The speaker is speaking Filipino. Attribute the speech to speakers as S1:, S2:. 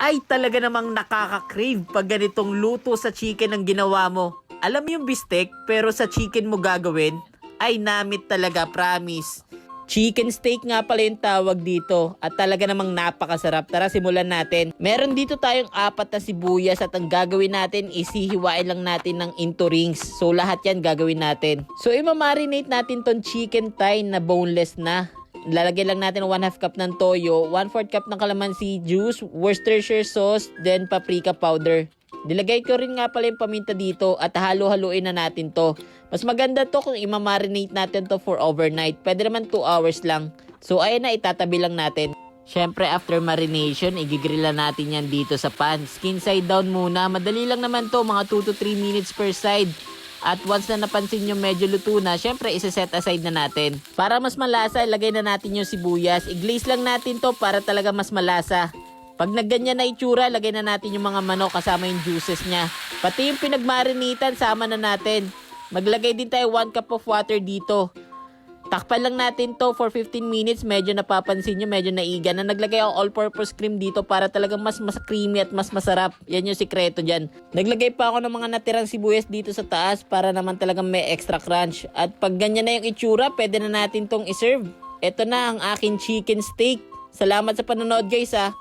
S1: Ay talaga namang nakaka-crave pag ganitong luto sa chicken ang ginawa mo. Alam mo yung bistek pero sa chicken mo gagawin? Ay namit talaga, promise. Chicken steak nga pala yung tawag dito at talaga namang napakasarap. Tara simulan natin. Meron dito tayong 4 na sibuyas at ang gagawin natin is hihiwain lang natin ng into rings. So lahat yan gagawin natin. So imamarinate natin ton chicken thigh na boneless na. Lalagyan lang natin 1/2 cup ng toyo, 1/4 cup ng calamansi juice, Worcestershire sauce, then paprika powder. Nilagay ko rin nga pala yung paminta dito at halo-haluin na natin to. Mas maganda to kung imamarinate natin to for overnight. Pwede naman 2 hours lang. So ayan na, itatabi lang natin. Syempre after marination, igigrill natin yan dito sa pan. Skin side down muna. Madali lang naman to, mga 2 to 3 minutes per side. At once na napansin nyo medyo luto na, syempre isa-set aside na natin. Para mas malasa, ilagay na natin yung sibuyas. I-glaze lang natin to para talaga mas malasa. Pag nagganyan na itsura, lagay na natin yung mga manok kasama yung juices niya. Pati yung pinagmarinitan, sama na natin. Maglagay din tayo 1 cup of water dito. Takpan lang natin to for 15 minutes. Medyo napapansin nyo, medyo naiga na. Naglagay ako all-purpose cream dito para talagang mas creamy at mas masarap. Yan yung sikreto dyan. Naglagay pa ako ng mga natirang sibuyas dito sa taas para naman talagang may extra crunch. At pag ganyan na yung itsura, pwede na natin tong iserve. Ito na ang aking chicken steak. Salamat sa panonood guys ha.